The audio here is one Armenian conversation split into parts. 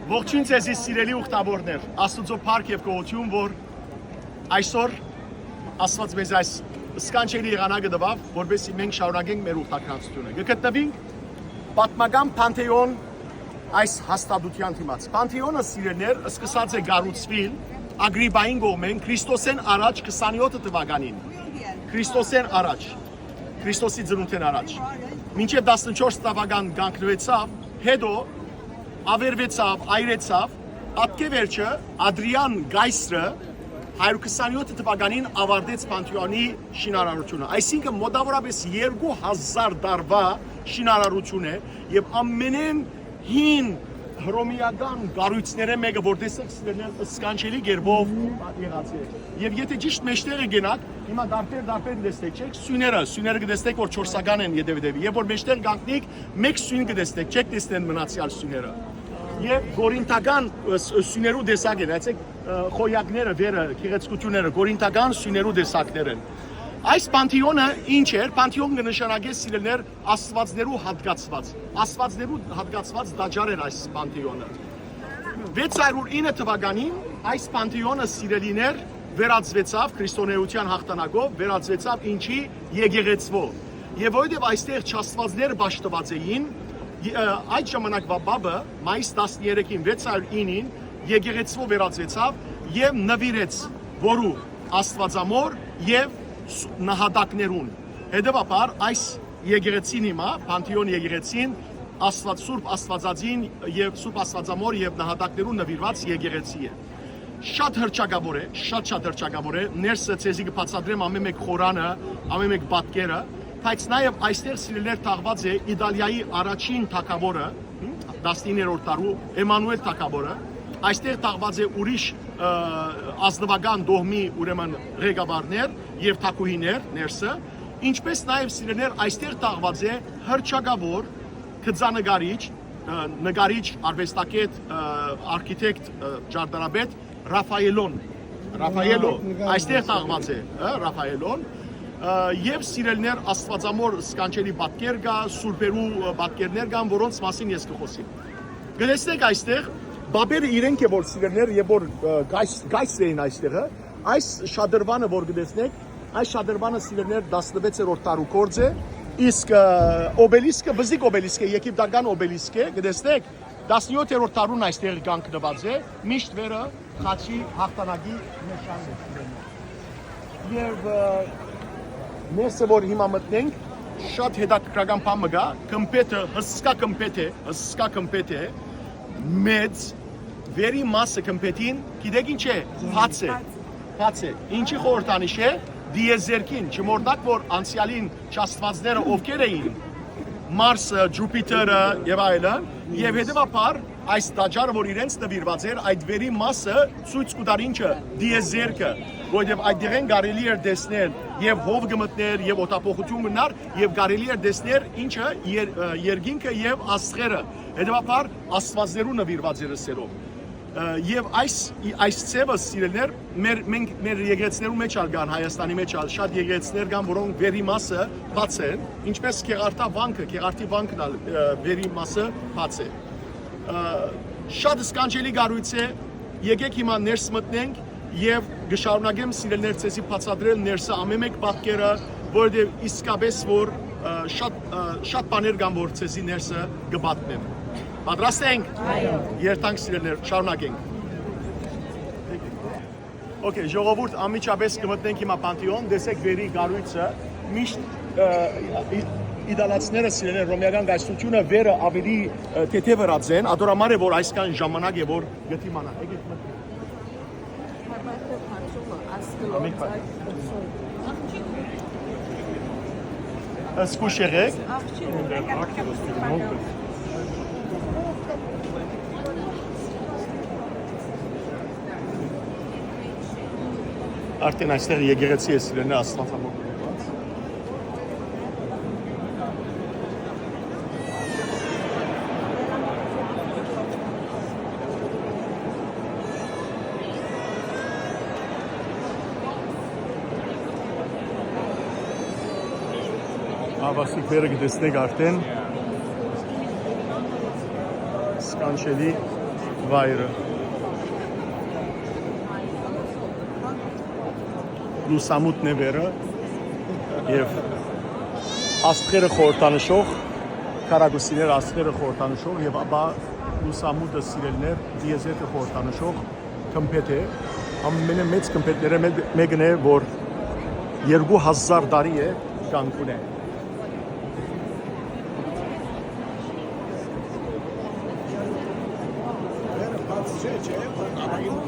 Ողջույն ձեզի սիրելի ուխտավորներ, Աստծո փառք եւ գոհություն, որ այսօր Աստված մեզ այս սքանչելի եղանակը տվավ, որովհետեւ մենք շարունակենք մեր ուխտակցությունը։ Գտնվենք պատմական Պանթեոն այս հաստատության դիմաց։ Պանթեոնը սիրելիներ սկսած է գառուցվել Ագրիպային կողմեն Քրիստոսեն առաջ 27 թվականին։ Քրիստոսեն առաջ, Քրիստոսի ծնունդեն առաջ։ Մինչև 14 թվական կանգնվեցավ, հետո ավերվեցավ, այրեցավ, ապկե վերջը Ադրիան Գայսրը 127 թվականին ավարտեց Պանթեոնի շինարարությունը։ Այսինքն մոտավորապես 2000 տարվա շինարարություն է եւ ամենեն հին հռոմեական կառույցները մեկը որ տեսեք սքանչելի գերբով եղած է։ Եվ եթե ճիշտ մեջտեղը գնաք, հիմա դարբեր դեսեք, չեք սյուները կդեսեք որ 4-ական են յետևի։ Եվ որ մեջտեղ գանքնիկ, մեկ սյուն կդեսեք, չեք տեսնեն մնացյալ սյուները։ Եվ գորինթական սյուներու դեսակ են, այսեք խոյակները, վերը, քեղեցկությունները, գորինթական սյուներու դեսակներ են։ Այս Պանթեոնը ինչ էր, Պանթեոն կնշանակե սիրելիներ աստվածներու հատկացված դաջար էր այս Պանթեոնը։ 609 թվականին այս Պանթեոնը սիրելիներ վերածվեցավ քրիստոնեության հաղթանակով, վերածվեցավ ինչի եկեղեցվո։ Եվ որովհետև այստեղ չաստվածներ բաշխված էին, այդ ժամանակվա բաբը մայիս 13-ին 609-ին եկեղեցվո վերածվեցավ եւ նվիրեց որու աստվածամոր եւ նահատակներուն։ Հետևաբար այս եկեղեցին հիմա, Պանթեոն եկեղեցին, Սուրբ Աստվածածին եւ Սուրբ Աստվածամոր եւ նահատակներուն նվիրված եկեղեցի է։ Շատ հրճակավոր է, ներսը ցեզի կբացատրեմ ամեն մեկ խորանը, ամեն մեկ պատկերը, բայց նաեւ այստեղ սիրելիներ թաղված է Իտալիայի առաջին թագավորը, 19-րդ դարու Էմանուել թագավորը, այստեղ թաղված է ուրիշ ազնվական դողմի ուրեմն ղեկավարներ եւ թագուհիներ ներսը, ինչպես նաեւ սիրելիներ այստեղ թաղված է հրճակավոր նկարիչ, արվեստագետ, արքիտեկտ, ճարտարապետ Ռաֆայելո, այստեղ թաղված է Ռաֆայելոն եւ սիրելիներ աստվածամոր սքանչելի պատկեր կա, սուրբերու պատկերներ կան, որոնց մասին ես կխոսեմ։ Գտեսնեք այստեղ բաբերը իրենք է որ սիրելիներ եւ որ գայսր էին այստեղը, այս շադրվանը որ գտեսնեք, այս շադրվանը սիրելիներ 16-րդ դարու գործ է, իսկ օբելիսկը, բզիկ օբելիսկը, եգիպտական օբելիսկ է, գտեսնեք 17-րդ դարուն այստեղ կանգնված է, միշտ վերը խաչի հաղթանակի նշանն է։ Եվ ներսը որ հիմա մտնենք, շատ հետաքրքրական բան կա, կմպետը, հսկա կմպետ է, մեծ վերի մասը կմպետին, գիտեք ինչ է, բաց է, ինչի խորհրդանիշ է, դիեզերքին, չմոռնաք որ անցյալին չաստվածները ովքեր էին, Մարսը, Ջուպիտերը եւ այլն, եւ հետեւաբար այս տաճարը որ իրենց նվիրված էր, այդ վերի մասը ցույց կտար ինչը, դիեզերքը, որովհետեւ այդտեղեն կարելի էր տեսնել եւ հով գմտներ եւ օտապոխություն գնար եւ կարելի էր տեսնել ինչը երկինքը եւ աստղերը, հետեւաբար աստվածներու նվիրված էր սերով։ Եվ այս ցևը սիրելիներ մեր եկեղեցիներու մեջ ալգան Հայաստանի մեջ ալ շատ եկեղեցիներ կան որոնք վերի մասը բաց են ինչպես Քեղարտի վանքն ալ վերի մասը բաց է շատ սքանչելի գառույց է եկեք հիմա ներս մտնենք եւ գշարունակեմ սիրելիներ ցեզի բացատրել ներսը ամեն մեկ պատկերը որովհետեւ իսկապես որ շատ բաներ կան որ ցեզի ներսը կպատմեմ Պատրաստ ենք։ Այո։ Երթանք սիրելիներ, շարունակենք։ Okay, ժողովուրդ ամիջապես կմտնենք հիմա Պանթեոն, տեսեք վերի գառույցը, միշտ իտալացիները սիրելիներ ռոմեական գայսրությունը վերը ավելի թեթևրած են, ադորամար է որ այսքան ժամանակ է որ գտի մանա։ Եկեք մտնենք։ Զգուշ եղեք։ Արդեն այստեղ եկեղեցի է սիրելիներ աստվածամոր գնված։ Ավասիկ վերը գտեսնեք արդեն սկանչելի վայրը։ Լուսամուտն է վերը եւ աստղերը խորհրդանշող քարագուսիներ աստղերը խորհրդանշող եւ ապա լուսամուտը սիրելներ դիեզերքը խորհրդանշող կմպետ է ամենամեծ կմպետները մեկն է որ 2000 տարի է կանգուն է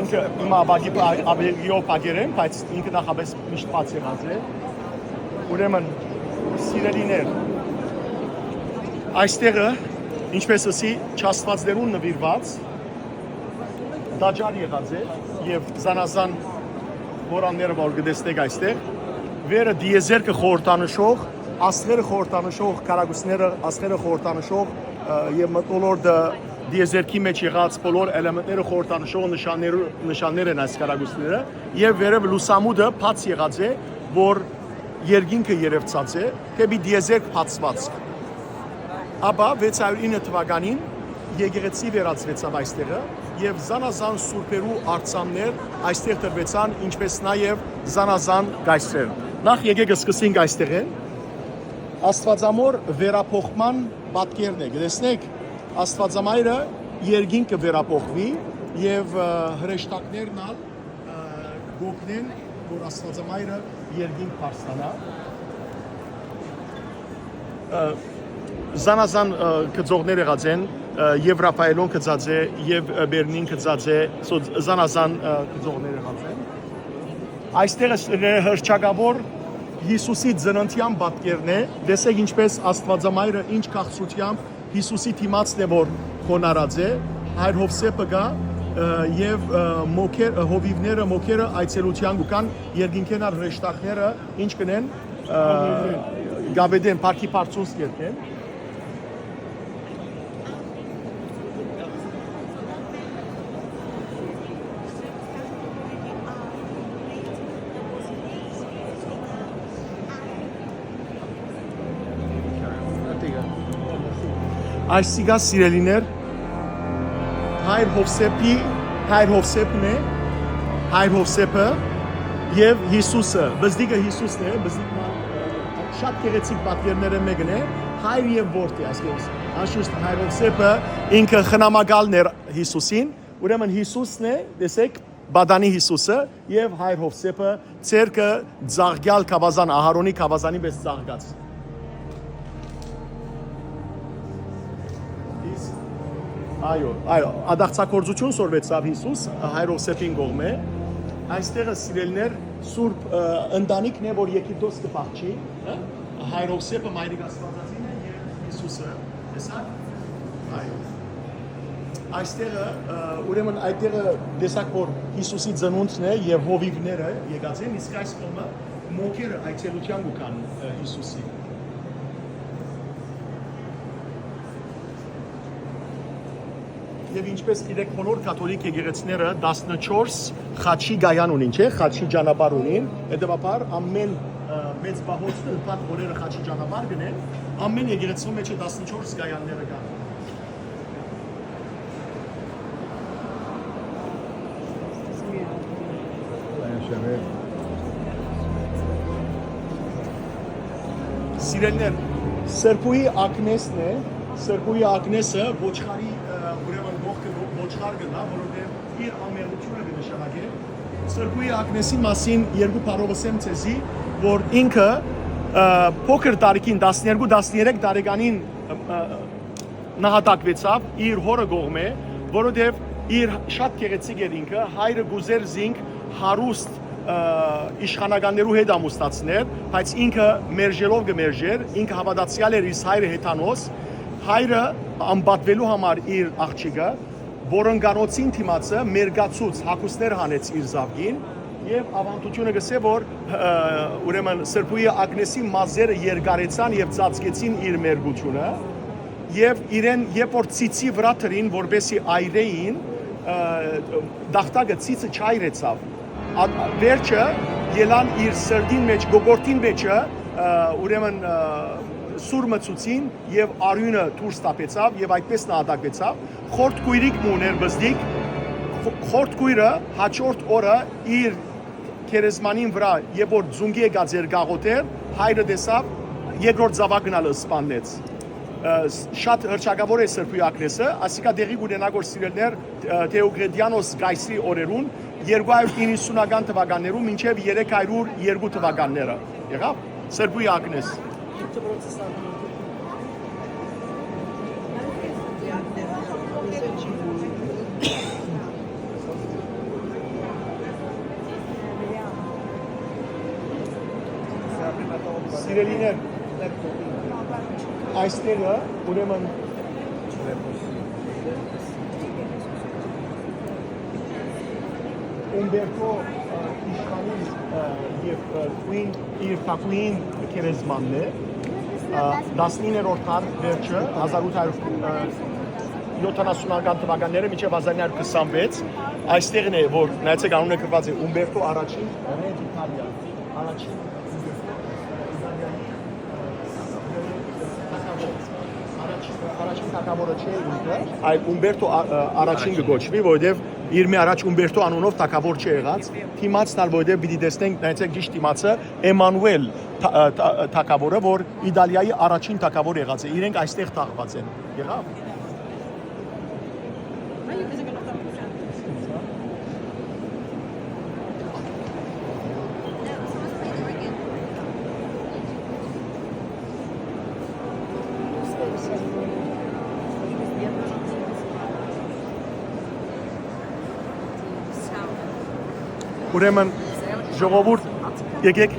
ինքը իմ աբագիով պագերեմ, բայց ինքը նախապես միշտ բաց եղած է ուրեմն սիրելիներ այստեղը ինչպես ասի չաստվածներուն նվիրված դաջար եղած է եւ զանազան որանները որ գտեսնեք այստեղ վերը դիեզերքը խորհրդանշող աստղերը խորհրդանշող քարագուսները աստղերը խորհրդանշող եւ մտոլորտը դիեզերքի մեջ եղած բոլոր էլեմենտները խորհրդանշող նշաններ են այս քարագուսները եւ վերև լուսամուտը բաց եղած է որ երկինքը երևցած է դեպի դիեզերք բացված ապա 609 թվականին եկեղեցի վերածվեցավ այստեղը եւ զանազան սուրբերու արձաններ այստեղ տրվեցան ինչպես նաեւ զանազան գայսեր նախ եկեք սկսենք այստեղեն աստվածամոր վերափոխման պատկերն է գտեսնեք աստվածամայրը երկինքը վերափոխվի եւ հրեշտակներն ալ գոքնեն որ աստվածամայրը երկինք բարձրանա զանազան կծողներ եղած են եւ Ռաֆայելոն կծած է եւ Բերնին կծած է զանազան կծողներ եղած են այստեղ հրճակավոր Հիսուսի ծննդյան պատկերն է դեսեք ինչպես աստվածամայրը ինչ քաղցրությամբ Հիսուսի դիմացն է որ խոնարած է հայր Հովսեփը գա եւ հովիվները մոքերը այցելության կան երկինքեն հրեշտակները ինչ կնեն գաբեդեն парքի parçons կերտեն Այսիգա սիրելիներ հայր Հովսեփն է հայր Հովսեփը եւ Հիսուսը բզդիկը Հիսուսն է բզդիկը շատ գեղեցիկ պատկերներ է մեկն է հայր եւ որդի այսպես անշուշտ հայր Հովսեփը ինքը խնամակալն էր Հիսուսին ուրեմն Հիսուսն է տեսեք բադանի Հիսուսը եւ հայր Հովսեփը ցերկը ծաղկյալ կավազան Ահարոնի կավազանի պես ծաղկած Այո, ադաղցակորձություն սորվեցավ Հիսուս հայր Հովսեփին կողմէ այստեղը սիրելներ սուրբ ընտանիքն է որ Եգիպտոս կփախչի հայր Հովսեփը մայրիկ աստվածածին է եւ Հիսուսը տեսա այո այստեղը ուրեմն այդտեղը տեսակ որ Հիսուսի ծնունդն է եւ հովիվները եկած են իսկ այս կողմը մոքերը այցելության կան Հիսուսի Եվ ինչպես գիտեք բոլոր կաթոլիկ եկեղեցիները 14 խաչի գայան ունին, չէ՞, խաչի ճանապարհ ունին, հետեւաբար ամեն մեծ բահոցը pat բոլորը խաչի ճանապարհ գնեն, ամեն եկեղեցու մեջ 14 գայանները կան։ Սիրելիներ, Սրբուի Ագնեսն է, Սրբուի Ագնեսը ոչխարի ուրեմն ոչխար գնա, որովհետև իր ամերությունը կնշանակե։ Սրբուի Ագնեսի մասին երկու բառով եմ ցեզի, որ ինքը փոքր տարիքին 12-13 տարեկանին նահատակվեցավ իր հորը կողմէ, որովհետև իր շատ գեղեցիկ էր ինքը, հայրը գուզեր զինք հարուստ իշխանականներու հետ ամուսնացներ, բայց ինքը մերժելով կմերժեր, ինքը հավատացյալ էր իր հայրը հեթանոս, հայրը անբատվելու համար իր աղջիկը, որոնկանոցին թիմացը մերգացուց հակուսներ հանեց իր զավգին եւ ավանդությունը գսե որ ուրեմն Սրբուի Ագնեսի մազերը երկարեցան եւ ծածկեցին իր մերգությունը եւ իրեն երբ որ ցիցի վրա դրին որբեսի այրեին դախտակը ցիցը չայրեցավ վերջը ելան իր սրդին մեջ գողորտին մեջը ուրեմն սուր մցուցին եւ արյունը դուրս տապեցավ եւ այդպես նահատակվեցավ խորտ քույրիկ մուներ բզդիկ խորտ քույրը հաջորդ օրը իր քերեզմանին վրա երբ որ ձունգի եկած էր գաղութեր հայրը տեսավ երկրորդ զավակնալը սպանեց շատ հրճակավոր է Սրբի ակնեսը, ասիկա դեղի կունենա որ սիրելներ Թեոգրեդիանոս գայսի օրերուն 290-ական թվականներում մինչև 302 թվականները եղավ Սրբի ակնես Սիրելիներ այստեղը ուրեմն Ումբերտո իշխանին եւ քույն իր թակուին քերեզմանն է 19-րդ դար վերջը 1870-ական թվականները մինչև 1926 այստեղն է որ նայեցեք անունը գրված է Ումբերտո առաջին Ռե d'Italia առաջին առաջին թագավորը չէ ինքը, այլ Ումբերտո առաջին կգոչվի, որովհետև իր մի առաջ Ումբերտո անունով թագավոր չի եղած։ Թիմացն ալ որովհետև պիտի տեսնենք, նայեցեք ճիշտ իմացը Էմանուել թագավորը, որ Իտալիայի առաջին թագավոր եղած է։ Իրենք այստեղ թաղված են։ Եղավ։ Ուրեմն ժողովուրդ եկեք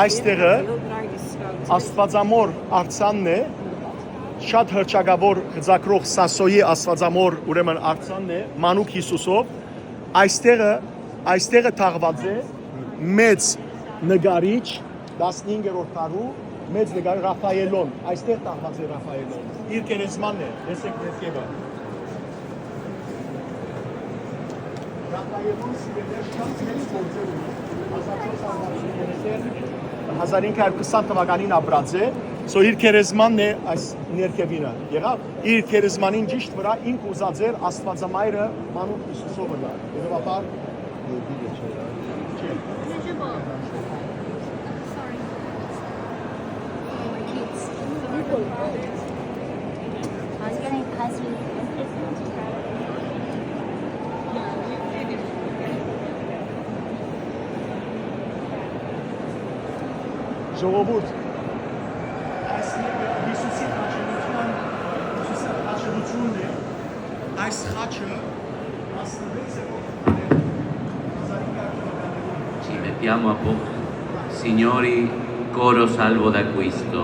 այստեղը Աստվածամոր արձանն է շատ հրճակավոր գծակրող Սասոյի Աստվածամոր ուրեմն արձանն է Մանուկ Հիսուսով այստեղը թաղված է մեծ նկարիչ 15-րդ դարու մեծ նկարիչ Ռաֆայելոն այստեղ թաղված է Ռաֆայելոն իր քերեզմանն է տեսեք ներքևը Ռաֆայելոն սիրելեր շատ մեծ գործեր ունի 1520 թվականին ապրած է սո իր քերեզմանն է այս ներքևինը եղավ իր քերեզմանին ճիշտ վրա ինք ուզած էր Աստվածամայրը Մանուկ Հիսուսով լա երևաբար ժողովուրդ այս Հիսուսի խաչելությունն է այս խաչը 16 Ci mettiamo a posto. Signori, coro salvo d'acquisto.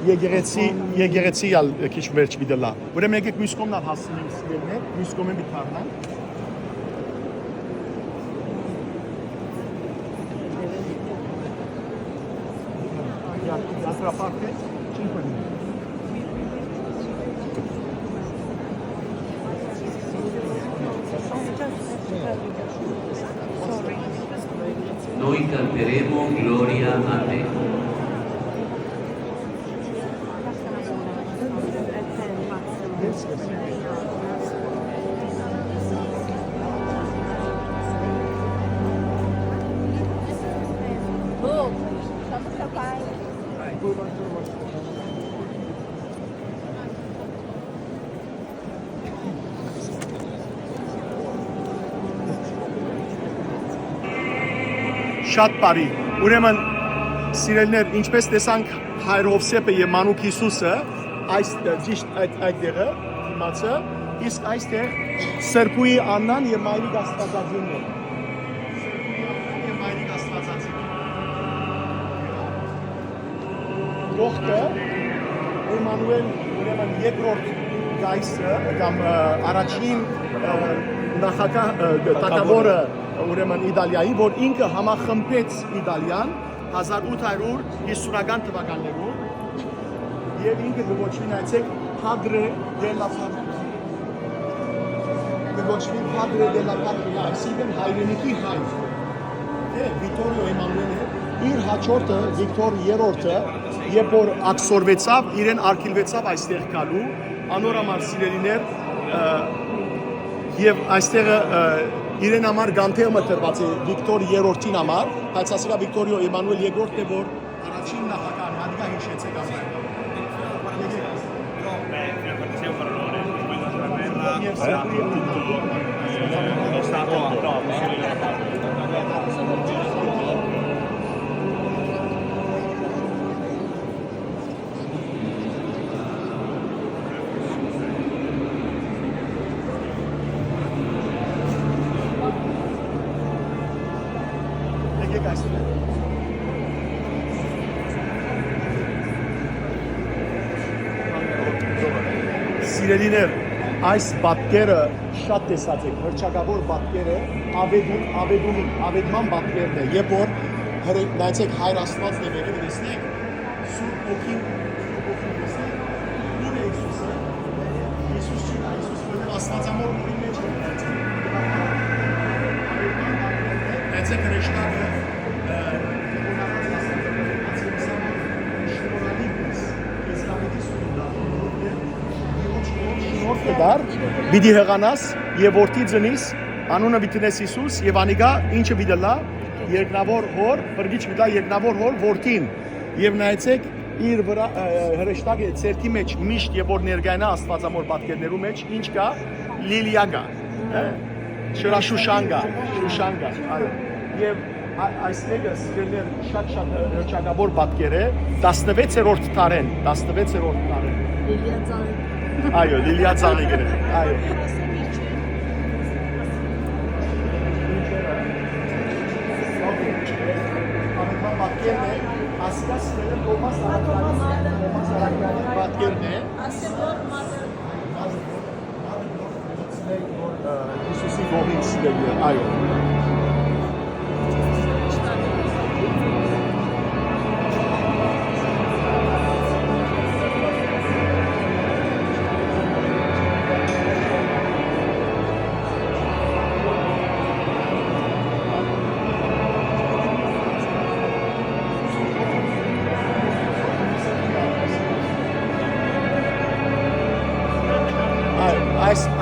Եկեղեցի ալ քիչ վերջ վիդելա ուրեմն եկեք մյուս կողմն հասնենք սիրելներ մյուս կողմը մի թարնանք L'altra parte 5 minuti. Noi canteremo gloria a te. Շատ բարի։ Ուրեմն սիրելիներ, ինչպես տեսանք Հայր Հովսեփը եւ Մանուկ Հիսուսը, այս ճիշտ այդտեղը իմացը, իսկ այստեղ Սրբուի Աննան եւ Մայրիկ Աստվածածինն է։ Եւ Մայրիկ Աստվածածինը։ Գողքը Էմանուել ուրեմն երկրորդ գայսը կամ առաջին նախագահ թագավորը ուրեմն Իտալիայի, որ ինքը համախմբեց Իտալիան 1850-ական թվականներում եւ ինքը գոչվի նայեցեք Padre della Patria։ Գոչվի Padre della Patria, այսինքն հայրենիքի հայր։ Վիտորիո Էմանուելը իր հաջորդը Վիկտոր III-ը երբ որ ակսորվեցավ, իրեն արգելվեցավ այստեղ գալու, անոր համար սիրելիներ եւ այստեղ իրեն համար գանթեղ մտրված է Վիկտոր III-ին համար, բայց ասիկա Վիկտորիո Էմանուել II-ն է որ առաջին նախագահն հանդիգա հիշեցեք ասել։ Սիրելիներ, այս պատկերը շատ տեսած եք, հրճակավոր պատկերը ավետման պատկերն է, երբ որ նայեցեք Հայր Աստվածն է վերև տեսնեք, Սուրբ Ոգին տեսնեք, ուր է Հիսուսը, Հիսուս չի նա, Հիսուս որև Աստվածամոր մորի մեջ է, նայեցեք հրեշտակը, Բիդի հեղանաս եւ որդի ծնիս անունը բիտնես Հիսուս եւ անիգա ինչը բիդելա երկնավոր հոր բրգիչ բիդա երկնավոր հոր որդին եւ նայեցեք իր վրա հրեշտակը ցերքի մեջ միշտ եւ որ ներգայնա Աստվածամոր պատկերներու մեջ ինչ կա լիլիա կա շուշանգա այո եւ այստեղ սիրելիներ շատ հրճակավոր պատկեր է 16-րդ տարեն Լիլիա ծաղիկ Այո, Լիլիա ծաղիկը, այո։ Ամենական պատկերն է, ասկաս մերը Թոմաս Արաքյանի պատկերն է։ Հիսուսի գողից սիրելի, այո։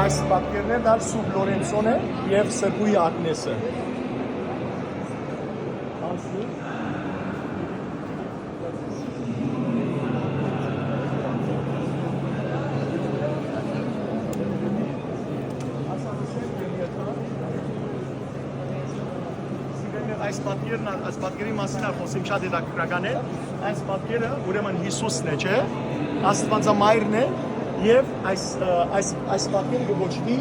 Այս պատկերներն ալ Սուրբ Լորենցոն է եւ Սրբույի Ագնեսը։ Այս պատկերի մասին խոսիմ շատ հետաքրքրական է։ Այս պատկերը ուրեմն Հիսուսն է, չէ՞։ Աստվածամայրն է եւ այս պատկերը գոչվի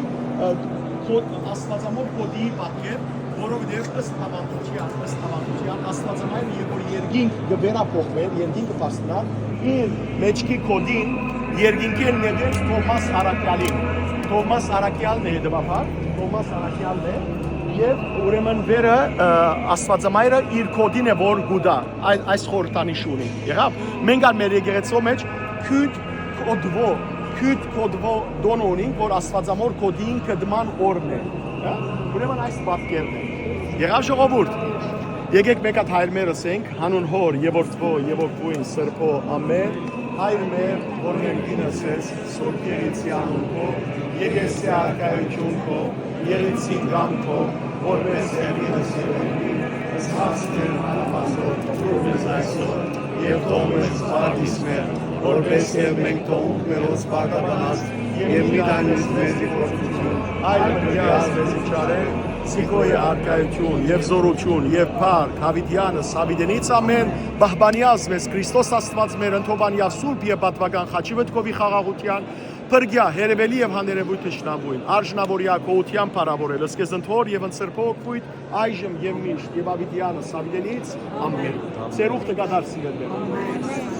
Աստվածամոր կոդի պատկեր, որովհետեւ ըստ հավանության Աստվածամայրը երբ որ երկինք գվերափոխվեր, երկինքը փաստանա, իր մեջքի կոդին երկինքի ներդեր Թոմաս Արաքյալին։ Թոմաս Արաքյալն է հետևաբար, Թոմաս Արաքյալն է եւ ուրեմն վերը Աստվածամայրը իր կոդին է որ գուտա այս խորհրդանիշ ունի եղավ մենք ալ մեր եկեղեցու մեջ քույտ կոդվո դոն ունենք որ Աստվածամոր կոդին կդման օրն է ուրեմն այս պատկերն է եղավ ժողովուրդ եկեք մեկ հատ հայր մեր ասենք հանուն հոր եւ որդվո եւ որդվույն սրբո ամեն հայր մեր որ ներքինս ես սուրբ եղեցի անուն քո եկեսի արկայություն քո եղեցի գամ քո որպես եղինս եղին զհաստեր հարամազոր որպես այսօր եւ թողնես բադիս մեր որպես եւ մենք թողնք մերոց բարգավաճ եւ մի դանես մեզի փոխություն այլ միասնից չարել Սիկոյի արկայություն եւ զորություն եւ փառք Հավիտյանը Սավիդենից ամեն բահբանյազ մեզ Քրիստոս Աստված մեր ընթովանյա սուրբ եւ պատվական խաչի վտկովի խաղաղության Պրգյա հերևելի եւ հաներևույթ շնաբույն արժնավորյա կոության փառավորել ըսկեզ ընթոր եւ ընծրփող քույտ այժմ եւ միշտ եւ Հավիտյանը Սավիդենից ամեն Սերուխտը գադար սիրել